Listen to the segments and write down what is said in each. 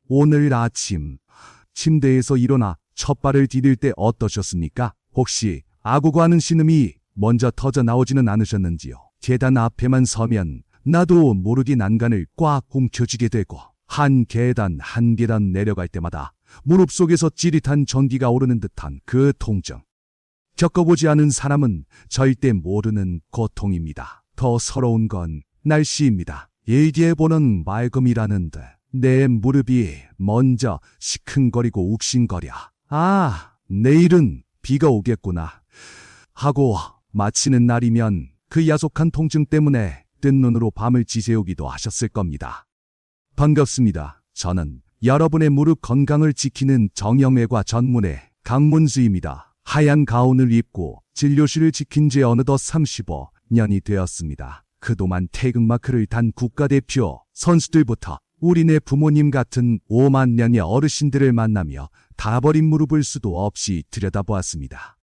오늘 아침 침대에서 일어나 첫 발을 디딜 때 어떠셨습니까? 혹시 아구고 하는 신음이 먼저 터져 나오지는 않으셨는지요? 계단 앞에만 서면 나도 모르게 난간을 꽉 움켜쥐게 되고 한 계단 한 계단 내려갈 때마다 무릎 속에서 찌릿한 전기가 오르는 듯한 그 통증. 겪어보지 않은 사람은 절대 모르는 고통입니다. 더 서러운 건 날씨입니다. 일기예보는 맑음이라는데 내 무릎이 먼저 시큰거리고 욱신거려. 아, 내일은 비가 오겠구나 하고 마치는 날이면 그 야속한 통증 때문에 뜬 눈으로 밤을 지새우기도 하셨을 겁니다. 반갑습니다. 저는 여러분의 무릎 건강을 지키는 정형외과 전문의 강문수입니다. 하얀 가운을 입고 진료실을 지킨 지 어느덧 35년이 되었습니다. 그동안 태극마크를 단 국가대표 선수들부터 우리네 부모님 같은 5만 명의 어르신들을 만나며 다 버린 무릎을 수도 없이 들여다보았습니다.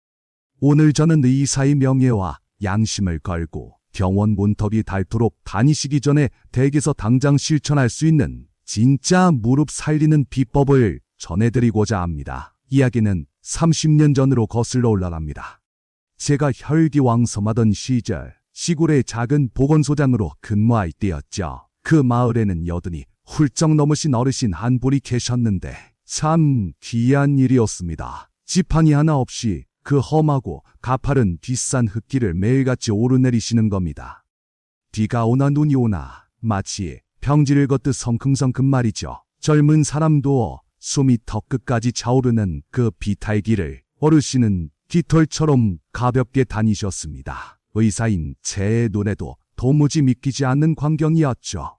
오늘 저는 의사의 명예와 양심을 걸고 병원 문턱이 닳도록 다니시기 전에 댁에서 당장 실천할 수 있는 진짜 무릎 살리는 비법을 전해드리고자 합니다. 이야기는 30년 전으로 거슬러 올라갑니다. 제가 혈기왕성하던 시절 시골의 작은 보건소장으로 근무할 때였죠. 그 마을에는 여든이 훌쩍 넘으신 어르신 한 분이 계셨는데 참 귀한 일이었습니다. 지팡이 하나 없이 그 험하고 가파른 비싼 흙길을 매일같이 오르내리시는 겁니다. 비가 오나 눈이 오나 마치 평지를 걷듯 성큼성큼 말이죠. 젊은 사람도 숨이 턱끝까지 차오르는 그 비탈길을 어르신은 깃털처럼 가볍게 다니셨습니다. 의사인 제 눈에도 도무지 믿기지 않는 광경이었죠.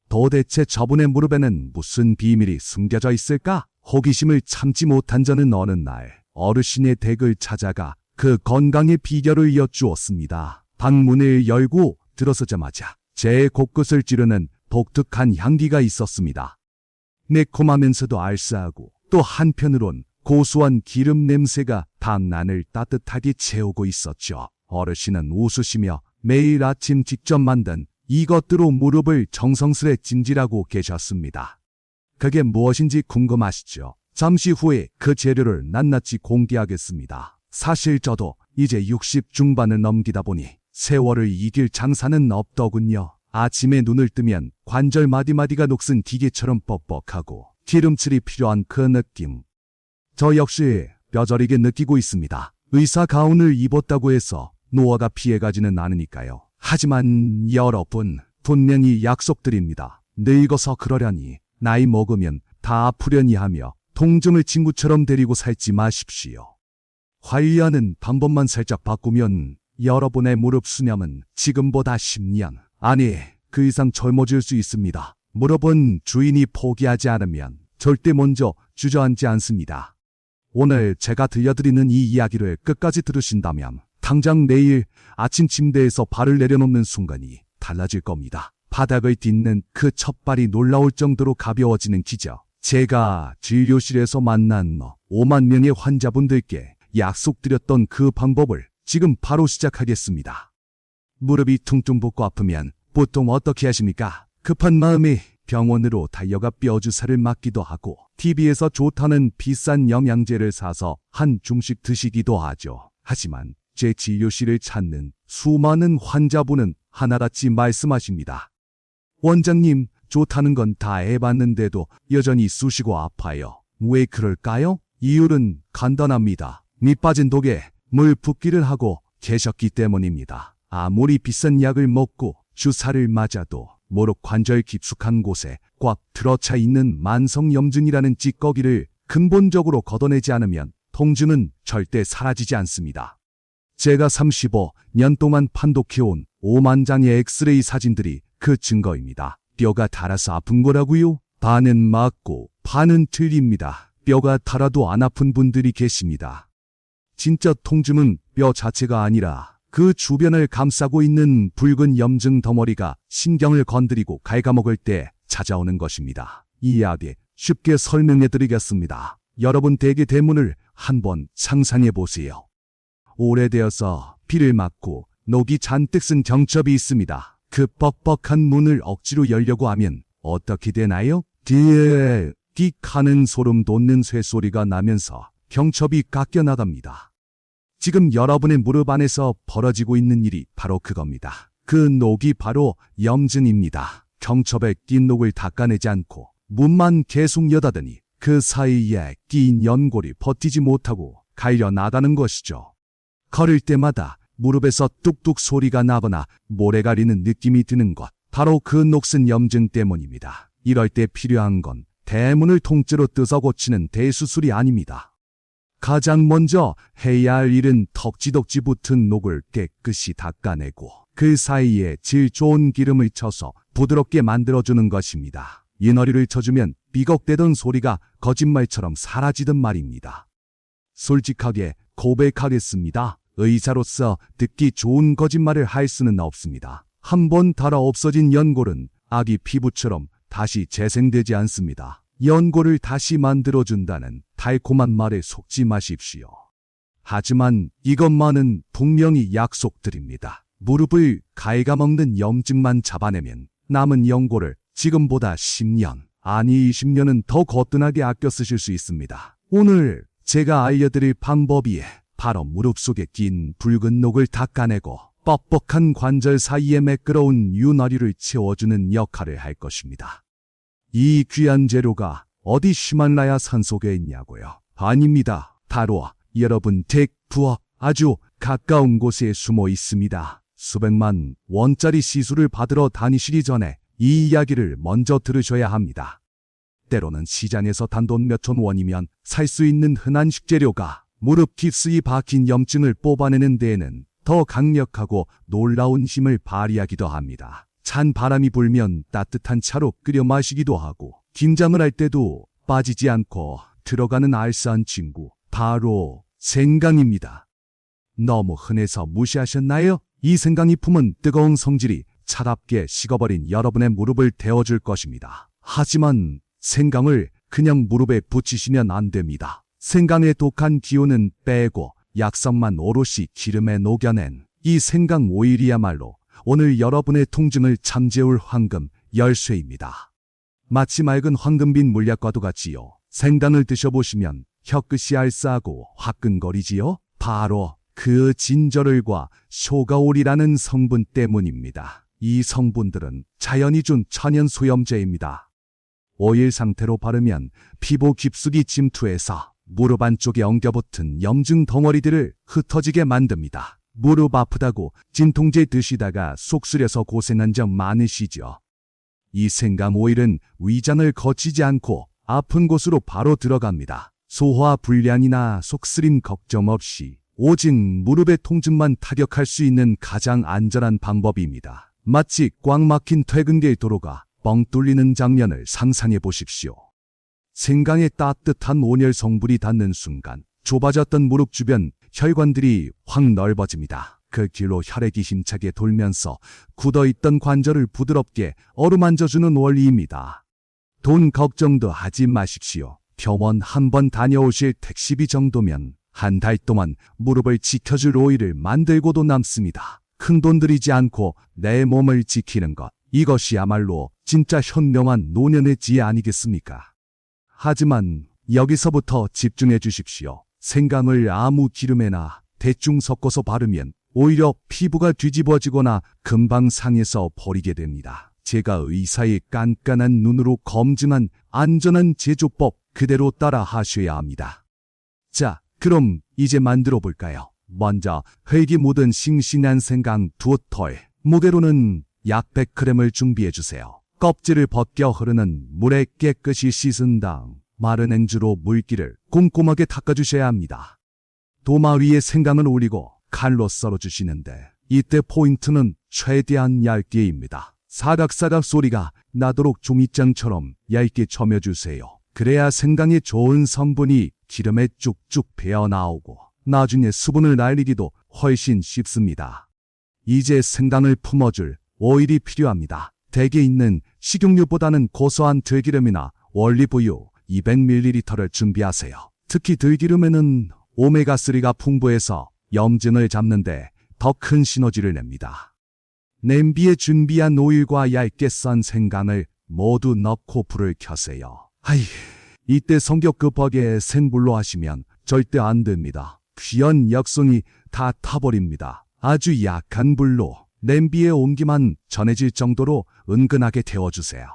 도대체 저분의 무릎에는 무슨 비밀이 숨겨져 있을까? 호기심을 참지 못한 저는 어느 날 어르신의 댁을 찾아가 그 건강의 비결을 여쭈었습니다. 방문을 열고 들어서자마자 제 곳곳을 찌르는 독특한 향기가 있었습니다. 매콤하면서도 알싸하고 또 한편으론 고소한 기름 냄새가 방난을 따뜻하게 채우고 있었죠. 어르신은 웃으시며 매일 아침 직접 만든 이것들로 무릎을 정성스레 찜질하고 계셨습니다. 그게 무엇인지 궁금하시죠? 잠시 후에 그 재료를 낱낱이 공개하겠습니다. 사실 저도 이제 60 중반을 넘기다 보니 세월을 이길 장사는 없더군요. 아침에 눈을 뜨면 관절 마디마디가 녹슨 기계처럼 뻑뻑하고 기름칠이 필요한 그 느낌. 저 역시 뼈저리게 느끼고 있습니다. 의사 가운을 입었다고 해서 노화가 피해가지는 않으니까요. 하지만 여러분, 분명히 약속드립니다. 늙어서 그러려니 나이 먹으면 다 아프려니 하며 동정을 친구처럼 데리고 살지 마십시오. 관리하는 방법만 살짝 바꾸면 여러분의 무릎 수명은 지금보다 10년, 아니 그 이상 젊어질 수 있습니다. 무릎은 주인이 포기하지 않으면 절대 먼저 주저앉지 않습니다. 오늘 제가 들려드리는 이 이야기를 끝까지 들으신다면 당장 내일 아침 침대에서 발을 내려놓는 순간이 달라질 겁니다. 바닥을 딛는 그 첫 발이 놀라울 정도로 가벼워지는 기적. 제가 진료실에서 만난 5만 명의 환자분들께 약속드렸던 그 방법을 지금 바로 시작하겠습니다. 무릎이 퉁퉁 붓고 아프면 보통 어떻게 하십니까? 급한 마음에 병원으로 달려가 뼈주사를 맞기도 하고 TV에서 좋다는 비싼 영양제를 사서 한 줌씩 드시기도 하죠. 하지만 제 진료실을 찾는 수많은 환자분은 하나같이 말씀하십니다. 원장님, 좋다는 건 다 해봤는데도 여전히 쑤시고 아파요. 왜 그럴까요? 이유는 간단합니다. 밑 빠진 독에 물 붓기를 하고 계셨기 때문입니다. 아무리 비싼 약을 먹고 주사를 맞아도 무릎 관절 깊숙한 곳에 꽉 들어차 있는 만성염증이라는 찌꺼기를 근본적으로 걷어내지 않으면 통증은 절대 사라지지 않습니다. 제가 35년 동안 판독해온 5만 장의 엑스레이 사진들이 그 증거입니다. 뼈가 닳아서 아픈 거라고요? 반은 맞고 반은 틀립니다. 뼈가 닳아도 안 아픈 분들이 계십니다. 진짜 통증은 뼈 자체가 아니라 그 주변을 감싸고 있는 붉은 염증 덩어리가 신경을 건드리고 갉아먹을 때 찾아오는 것입니다. 이 이야기 쉽게 설명해드리겠습니다. 여러분 댁의 대문을 한번 상상해 보세요. 오래되어서 비를 맞고 녹이 잔뜩 쓴 경첩이 있습니다. 그 뻑뻑한 문을 억지로 열려고 하면 어떻게 되나요? 뒤에 끽 하는 소름 돋는 쇠소리가 나면서 경첩이 깎여 나갑니다. 지금 여러분의 무릎 안에서 벌어지고 있는 일이 바로 그겁니다. 그 녹이 바로 염증입니다. 경첩에 낀 녹을 닦아내지 않고 문만 계속 여다더니 그 사이에 끼인 연골이 버티지 못하고 갈려 나가는 것이죠. 걸을 때마다 무릎에서 뚝뚝 소리가 나거나 모래 가리는 느낌이 드는 것, 바로 그 녹슨 염증 때문입니다. 이럴 때 필요한 건 대문을 통째로 뜯어 고치는 대수술이 아닙니다. 가장 먼저 해야 할 일은 덕지덕지 붙은 녹을 깨끗이 닦아내고 그 사이에 질 좋은 기름을 쳐서 부드럽게 만들어주는 것입니다. 이너리를 쳐주면 삐걱대던 소리가 거짓말처럼 사라지던 말입니다. 솔직하게 고백하겠습니다. 의사로서 듣기 좋은 거짓말을 할 수는 없습니다. 한번 닳아 없어진 연골은 아기 피부처럼 다시 재생되지 않습니다. 연골을 다시 만들어준다는 달콤한 말에 속지 마십시오. 하지만 이것만은 분명히 약속드립니다. 무릎을 갉아먹는 염증만 잡아내면 남은 연골을 지금보다 10년, 아니 20년은 더 거뜬하게 아껴 쓰실 수 있습니다. 오늘 제가 알려드릴 방법이 바로 무릎 속에 낀 붉은 녹을 닦아내고 뻑뻑한 관절 사이에 매끄러운 유너리를 채워주는 역할을 할 것입니다. 이 귀한 재료가 어디 히말라야 산 속에 있냐고요? 아닙니다. 바로 여러분 댁 부엌 아주 가까운 곳에 숨어 있습니다. 수백만 원짜리 시술을 받으러 다니시기 전에 이 이야기를 먼저 들으셔야 합니다. 때로는 시장에서 단돈 몇천 원이면 살 수 있는 흔한 식재료가 무릎 깊숙이 박힌 염증을 뽑아내는 데에는 더 강력하고 놀라운 힘을 발휘하기도 합니다. 찬 바람이 불면 따뜻한 차로 끓여 마시기도 하고 김장을 할 때도 빠지지 않고 들어가는 알싸한 친구, 바로 생강입니다. 너무 흔해서 무시하셨나요? 이 생강이 품은 뜨거운 성질이 차갑게 식어버린 여러분의 무릎을 데워줄 것입니다. 하지만 생강을 그냥 무릎에 붙이시면 안 됩니다. 생강의 독한 기운은 빼고 약성만 오롯이 기름에 녹여낸 이 생강 오일이야말로 오늘 여러분의 통증을 잠재울 황금 열쇠입니다. 마치 맑은 황금빛 물약과도 같지요. 생강을 드셔보시면 혀끝이 알싸하고 화끈거리지요. 바로 그 진저를과 쇼가올이라는 성분 때문입니다. 이 성분들은 자연이 준 천연 소염제입니다. 오일 상태로 바르면 피부 깊숙이 침투해서 무릎 안쪽에 엉겨붙은 염증 덩어리들을 흩어지게 만듭니다. 무릎 아프다고 진통제 드시다가 속 쓰려서 고생한 적 많으시죠? 이 생강 오일은 위장을 거치지 않고 아픈 곳으로 바로 들어갑니다. 소화 불량이나 속쓰림 걱정 없이 오직 무릎의 통증만 타격할 수 있는 가장 안전한 방법입니다. 마치 꽉 막힌 퇴근길 도로가 뻥 뚫리는 장면을 상상해 보십시오. 생강의 따뜻한 온열 성분이 닿는 순간 좁아졌던 무릎 주변 혈관들이 확 넓어집니다. 그 길로 혈액이 힘차게 돌면서 굳어있던 관절을 부드럽게 어루만져주는 원리입니다. 돈 걱정도 하지 마십시오. 병원 한 번 다녀오실 택시비 정도면 한 달 동안 무릎을 지켜줄 오일을 만들고도 남습니다. 큰돈 들이지 않고 내 몸을 지키는 것, 이것이야말로 진짜 현명한 노년의 지혜 아니겠습니까? 하지만 여기서부터 집중해 주십시오. 생강을 아무 기름에나 대충 섞어서 바르면 오히려 피부가 뒤집어지거나 금방 상해서 버리게 됩니다. 제가 의사의 깐깐한 눈으로 검증한 안전한 제조법 그대로 따라 하셔야 합니다. 자, 그럼 이제 만들어 볼까요? 먼저 흙이 묻은 싱싱한 생강 2톨, 무게로는 약 100g을 준비해 주세요. 껍질을 벗겨 흐르는 물에 깨끗이 씻은 다음 마른 행주로 물기를 꼼꼼하게 닦아주셔야 합니다. 도마 위에 생강을 올리고 칼로 썰어주시는데 이때 포인트는 최대한 얇게입니다. 사각사각 소리가 나도록 종이장처럼 얇게 쳐매주세요. 그래야 생강의 좋은 성분이 기름에 쭉쭉 배어나오고 나중에 수분을 날리기도 훨씬 쉽습니다. 이제 생강을 품어줄 오일이 필요합니다. 댁에 있는 식용유보다는 고소한 들기름이나 원리부유 200ml를 준비하세요. 특히 들기름에는 오메가3가 풍부해서 염증을 잡는데 더 큰 시너지를 냅니다. 냄비에 준비한 오일과 얇게 썬 생강을 모두 넣고 불을 켜세요. 이때 성격 급하게 센불로 하시면 절대 안 됩니다. 귀한 약성이 다 타버립니다. 아주 약한 불로 냄비에 온기만 전해질 정도로 은근하게 데워주세요.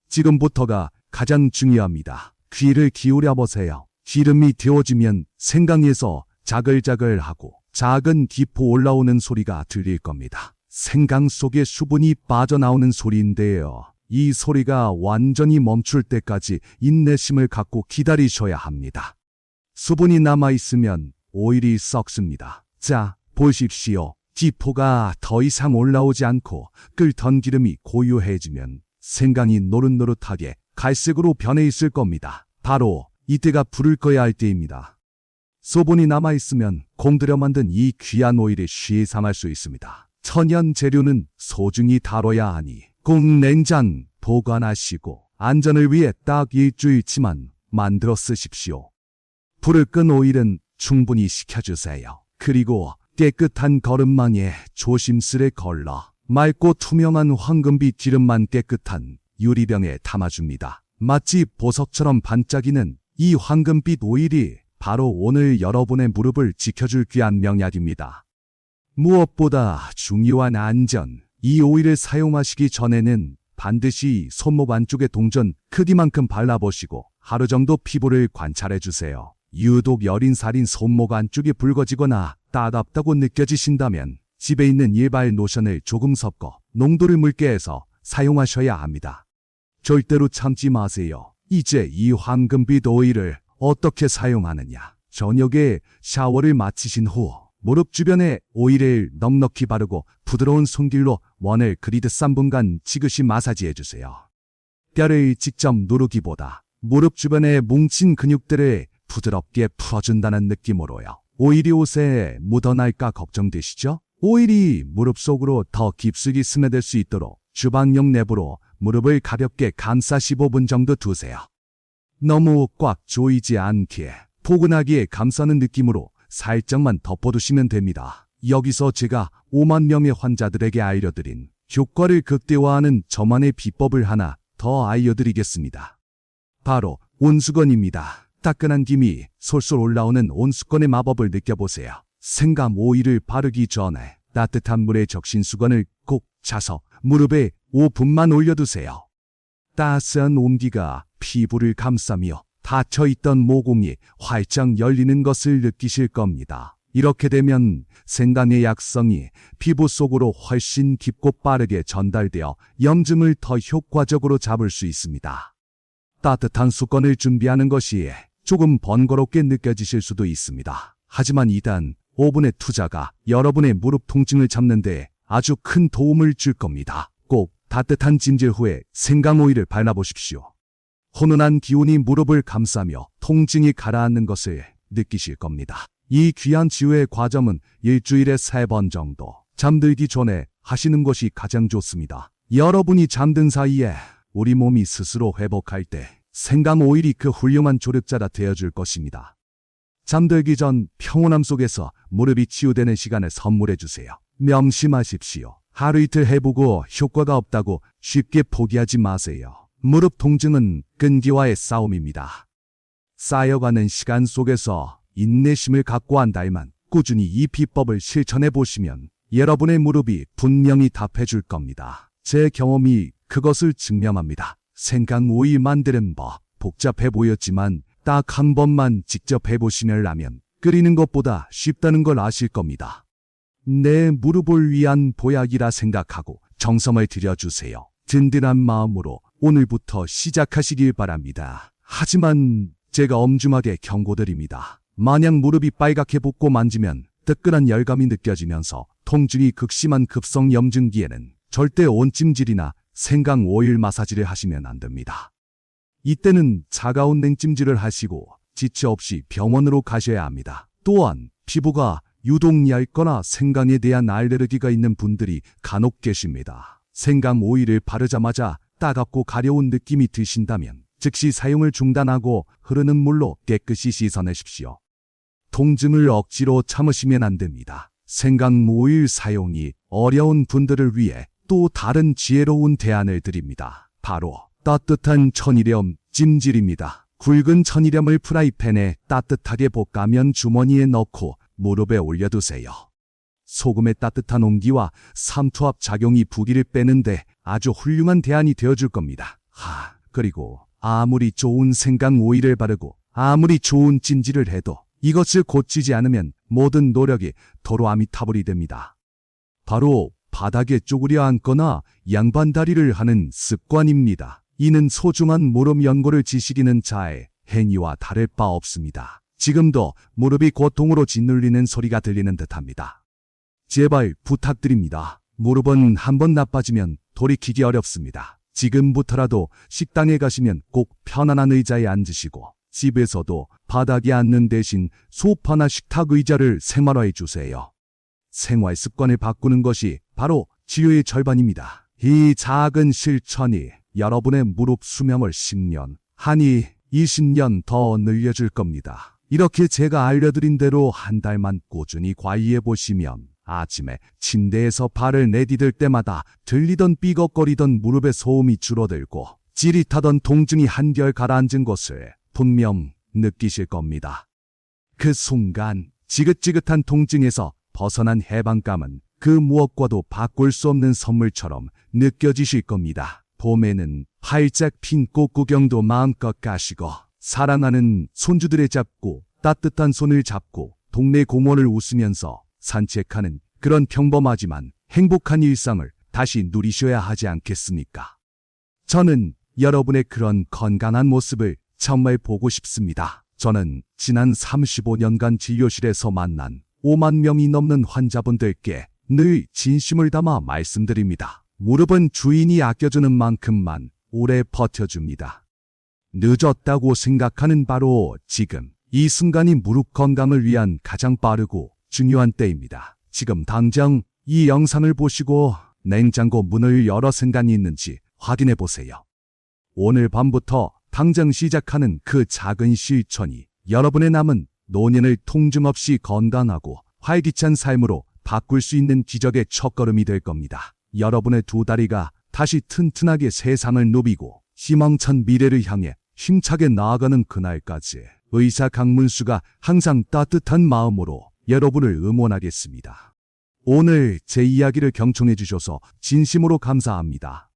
지금부터가 가장 중요합니다. 귀를 기울여 보세요. 기름이 데워지면 생강에서 자글자글하고 작은 기포 올라오는 소리가 들릴 겁니다. 생강 속에 수분이 빠져나오는 소리인데요. 이 소리가 완전히 멈출 때까지 인내심을 갖고 기다리셔야 합니다. 수분이 남아있으면 오일이 썩습니다. 자, 보십시오. 기포가 더 이상 올라오지 않고 끓던 기름이 고요해지면 생강이 노릇노릇하게 갈색으로 변해 있을 겁니다. 바로 이때가 불을 꺼야 할 때입니다. 수분이 남아있으면 공들여 만든 이 귀한 오일을 쉬삼할 수 있습니다. 천연 재료는 소중히 다뤄야 하니 꼭 냉장 보관하시고 안전을 위해 딱 일주일치만 만들어 쓰십시오. 불을 끈 오일은 충분히 식혀주세요. 그리고 깨끗한 거름망에 조심스레 걸러 맑고 투명한 황금빛 기름만 깨끗한 유리병에 담아줍니다. 마치 보석처럼 반짝이는 이 황금빛 오일이 바로 오늘 여러분의 무릎을 지켜줄 귀한 명약입니다. 무엇보다 중요한 안전. 이 오일을 사용하시기 전에는 반드시 손목 안쪽에 동전 크기만큼 발라보시고 하루 정도 피부를 관찰해주세요. 유독 여린 살인 손목 안쪽이 붉어지거나 따갑다고 느껴지신다면 집에 있는 일발 로션을 조금 섞어 농도를 묽게 해서 사용하셔야 합니다. 절대로 참지 마세요. 이제 이 황금빛 오일을 어떻게 사용하느냐. 저녁에 샤워를 마치신 후 무릎 주변에 오일을 넉넉히 바르고 부드러운 손길로 원을 그리듯 3분간 지그시 마사지해주세요. 뼈를 직접 누르기보다 무릎 주변에 뭉친 근육들을 부드럽게 풀어준다는 느낌으로요. 오일이 옷에 묻어날까 걱정되시죠? 오일이 무릎 속으로 더 깊숙이 스며들 수 있도록 주방용 랩으로 무릎을 가볍게 감싸 15분 정도 두세요. 너무 꽉 조이지 않게 포근하게 감싸는 느낌으로 살짝만 덮어두시면 됩니다. 여기서 제가 5만 명의 환자들에게 알려드린 효과를 극대화하는 저만의 비법을 하나 더 알려드리겠습니다. 바로 온수건입니다. 따끈한 김이 솔솔 올라오는 온수건의 마법을 느껴보세요. 생강 오일을 바르기 전에 따뜻한 물에 적신 수건을 꼭 차서 무릎에 5분만 올려두세요. 따스한 온기가 피부를 감싸며 닫혀있던 모공이 활짝 열리는 것을 느끼실 겁니다. 이렇게 되면 생강의 약성이 피부 속으로 훨씬 깊고 빠르게 전달되어 염증을 더 효과적으로 잡을 수 있습니다. 따뜻한 수건을 준비하는 것이 조금 번거롭게 느껴지실 수도 있습니다. 하지만 이단 5분의 투자가 여러분의 무릎 통증을 잡는 데 아주 큰 도움을 줄 겁니다. 꼭 따뜻한 찜질 후에 생강 오일을 발라보십시오. 훈훈한 기운이 무릎을 감싸며 통증이 가라앉는 것을 느끼실 겁니다. 이 귀한 치유의 과정은 일주일에 3번 정도 잠들기 전에 하시는 것이 가장 좋습니다. 여러분이 잠든 사이에 우리 몸이 스스로 회복할 때 생강 오일이 그 훌륭한 조력자가 되어줄 것입니다. 잠들기 전 평온함 속에서 무릎이 치유되는 시간을 선물해주세요. 명심하십시오. 하루 이틀 해보고 효과가 없다고 쉽게 포기하지 마세요. 무릎 통증은 끈기와의 싸움입니다. 쌓여가는 시간 속에서 인내심을 갖고 한달만 꾸준히 이 비법을 실천해 보시면 여러분의 무릎이 분명히 답해줄 겁니다. 제 경험이 그것을 증명합니다. 생강 오일 만드는 법 복잡해 보였지만 딱 한 번만 직접 해보시면 라면 끓이는 것보다 쉽다는 걸 아실 겁니다. 내 무릎을 위한 보약이라 생각하고 정성을 들여주세요. 든든한 마음으로 오늘부터 시작하시길 바랍니다. 하지만 제가 엄중하게 경고드립니다. 만약 무릎이 빨갛게 붓고 만지면 뜨끈한 열감이 느껴지면서 통증이 극심한 급성 염증기에는 절대 온찜질이나 생강 오일 마사지를 하시면 안 됩니다. 이때는 차가운 냉찜질을 하시고 지체 없이 병원으로 가셔야 합니다. 또한 피부가 유독 얇거나 생강에 대한 알레르기가 있는 분들이 간혹 계십니다. 생강 오일을 바르자마자 따갑고 가려운 느낌이 드신다면 즉시 사용을 중단하고 흐르는 물로 깨끗이 씻어내십시오. 통증을 억지로 참으시면 안 됩니다. 생강 오일 사용이 어려운 분들을 위해 또 다른 지혜로운 대안을 드립니다. 바로 따뜻한 천일염 찜질입니다. 굵은 천일염을 프라이팬에 따뜻하게 볶아면 주머니에 넣고 무릎에 올려두세요. 소금의 따뜻한 온기와 삼투압 작용이 부기를 빼는데 아주 훌륭한 대안이 되어줄 겁니다. 그리고 아무리 좋은 생강 오일을 바르고 아무리 좋은 찜질을 해도 이것을 고치지 않으면 모든 노력이 도로아미타불이 됩니다. 바로 바닥에 쪼그려 앉거나 양반다리를 하는 습관입니다. 이는 소중한 무릎 연골을 지시리는 자의 행위와 다를 바 없습니다. 지금도 무릎이 고통으로 짓눌리는 소리가 들리는 듯합니다. 제발 부탁드립니다. 무릎은 한번 나빠지면 돌이키기 어렵습니다. 지금부터라도 식당에 가시면 꼭 편안한 의자에 앉으시고 집에서도 바닥에 앉는 대신 소파나 식탁 의자를 생활화해 주세요. 생활 습관을 바꾸는 것이 바로 치유의 절반입니다. 이 작은 실천이 여러분의 무릎 수명을 10년, 아니 20년 더 늘려줄 겁니다. 이렇게 제가 알려드린 대로 한 달만 꾸준히 관리해 보시면 아침에 침대에서 발을 내디딜 때마다 들리던 삐걱거리던 무릎의 소음이 줄어들고 찌릿하던 통증이 한결 가라앉은 것을 분명 느끼실 겁니다. 그 순간 지긋지긋한 통증에서 벗어난 해방감은 그 무엇과도 바꿀 수 없는 선물처럼 느껴지실 겁니다. 봄에는 활짝 핀 꽃 구경도 마음껏 가시고 사랑하는 손주들의 잡고 따뜻한 손을 잡고 동네 공원을 웃으면서 산책하는 그런 평범하지만 행복한 일상을 다시 누리셔야 하지 않겠습니까? 저는 여러분의 그런 건강한 모습을 정말 보고 싶습니다. 저는 지난 35년간 진료실에서 만난 5만 명이 넘는 환자분들께 늘 진심을 담아 말씀드립니다. 무릎은 주인이 아껴주는 만큼만 오래 버텨줍니다. 늦었다고 생각하는 바로 지금 이 순간이 무릎 건강을 위한 가장 빠르고 중요한 때입니다. 지금 당장 이 영상을 보시고 냉장고 문을 열어 생각이 있는지 확인해 보세요. 오늘 밤부터 당장 시작하는 그 작은 실천이 여러분의 남은 노년을 통증 없이 건강하고 활기찬 삶으로 바꿀 수 있는 기적의 첫걸음이 될 겁니다. 여러분의 두 다리가 다시 튼튼하게 세상을 누비고 희망찬 미래를 향해 힘차게 나아가는 그날까지 의사 강문수가 항상 따뜻한 마음으로 여러분을 응원하겠습니다. 오늘 제 이야기를 경청해 주셔서 진심으로 감사합니다.